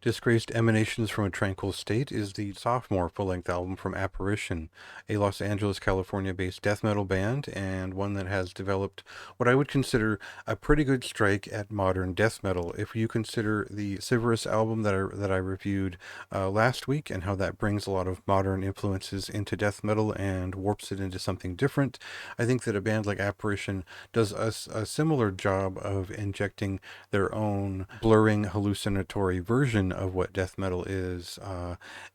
Disgraced Emanations from a Tranquil State is the sophomore full-length album from Apparition, a Los Angeles, California-based death metal band, and one that has developed what I would consider a pretty good strike at modern death metal. If you consider the Severus album that I reviewed last week, and how that brings a lot of modern influences into death metal and warps it into something different, I think that a band like Apparition does a similar job of injecting their own blurring hallucinatory version of what death metal is,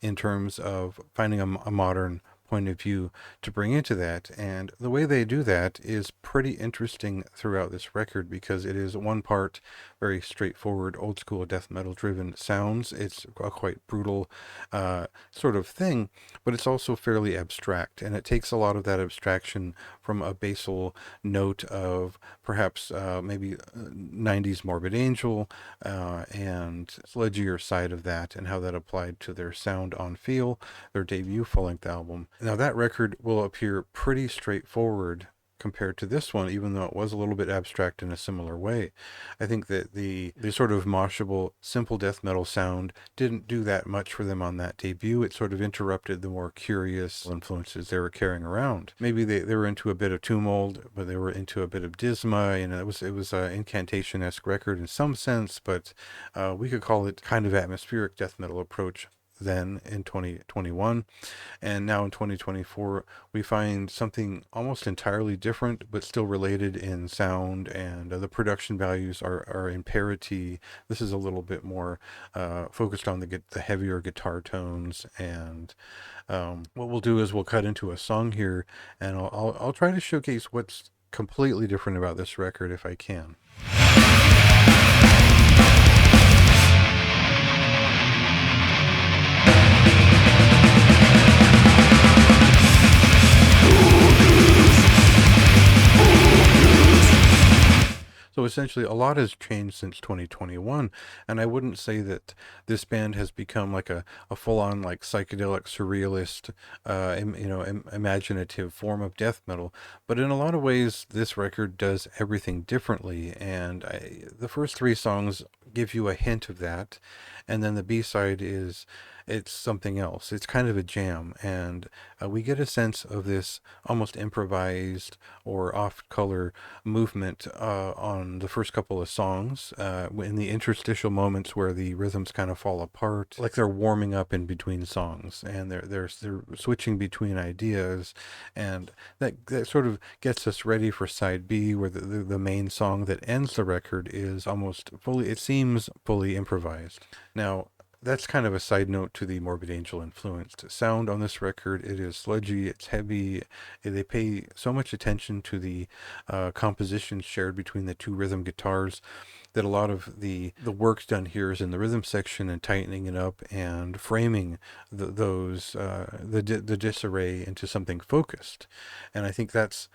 in terms of finding a modern point of view to bring into that. And the way they do that is pretty interesting throughout this record, because it is one part very straightforward old school death metal driven sounds. It's a quite brutal sort of thing, but it's also fairly abstract, and it takes a lot of that abstraction from a basal note of perhaps maybe 90s Morbid Angel, and sludgier side of that, and how that applied to their sound on Feel, their debut full-length album. Now that record will appear pretty straightforward compared to this one, even though it was a little bit abstract in a similar way. I think that the sort of moshable, simple death metal sound didn't do that much for them on that debut. It sort of interrupted the more curious influences they were carrying around. Maybe they were into a bit of Tumult, but they were into a bit of Disma, and it was an incantation-esque record in some sense, but we could call it kind of atmospheric death metal approach then in 2021. And now in 2024 we find something almost entirely different, but still related in sound, and the production values are in parity. This is a little bit more focused on the heavier guitar tones. And what we'll do is we'll cut into a song here, and I'll try to showcase what's completely different about this record if I can. So essentially, a lot has changed since 2021, and I wouldn't say that this band has become like a full-on like psychedelic surrealist, imaginative form of death metal. But in a lot of ways, this record does everything differently, and the first three songs give you a hint of that, and then the B-side it's something else. It's kind of a jam, and we get a sense of this almost improvised or off-color movement on the first couple of songs, in the interstitial moments where the rhythms kind of fall apart, like they're warming up in between songs, and they're switching between ideas, and that sort of gets us ready for side B, where the main song that ends the record is almost fully, it seems fully improvised. Now, that's kind of a side note to the Morbid Angel influenced sound on this record. It is sludgy, it's heavy. They pay so much attention to the compositions shared between the two rhythm guitars, that a lot of the work done here is in the rhythm section and tightening it up and framing the disarray into something focused. And I think that's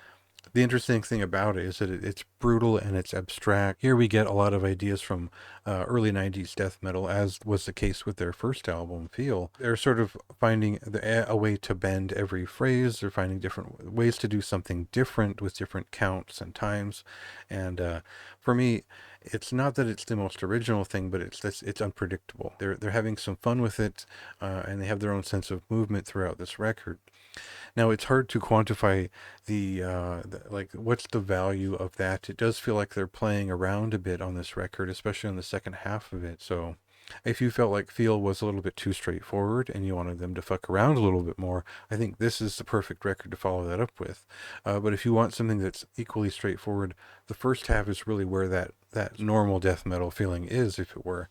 the interesting thing about it, is that it's brutal and it's abstract. Here we get a lot of ideas from early 90s death metal, as was the case with their first album, Feel. They're sort of finding a way to bend every phrase. They're finding different ways to do something different with different counts and times. And for me, it's not that it's the most original thing, but it's unpredictable. They're having some fun with it, and they have their own sense of movement throughout this record. Now, it's hard to quantify like what's the value of that. It does feel like they're playing around a bit on this record, especially on the second half of it. So if you felt like Feel was a little bit too straightforward and you wanted them to fuck around a little bit more, I think this is the perfect record to follow that up with. But if you want something that's equally straightforward, the first half is really where that normal death metal feeling is, if it were.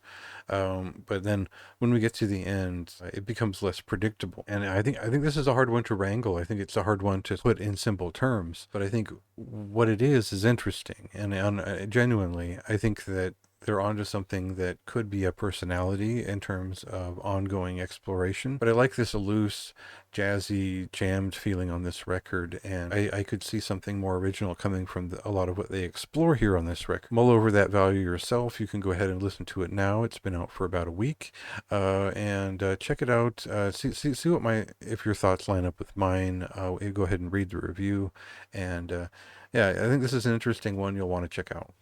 But then when we get to the end, it becomes less predictable. And I think this is a hard one to wrangle. I think it's a hard one to put in simple terms. But I think what it is interesting. And genuinely, I think that they're onto something that could be a personality in terms of ongoing exploration. But I like this loose, jazzy, jammed feeling on this record, and I could see something more original coming from a lot of what they explore here on this record. Mull over that value yourself. You can go ahead and listen to it now. It's been out for about a week, and check it out. See what if your thoughts line up with mine. Go ahead and read the review, and yeah, I think this is an interesting one you'll want to check out.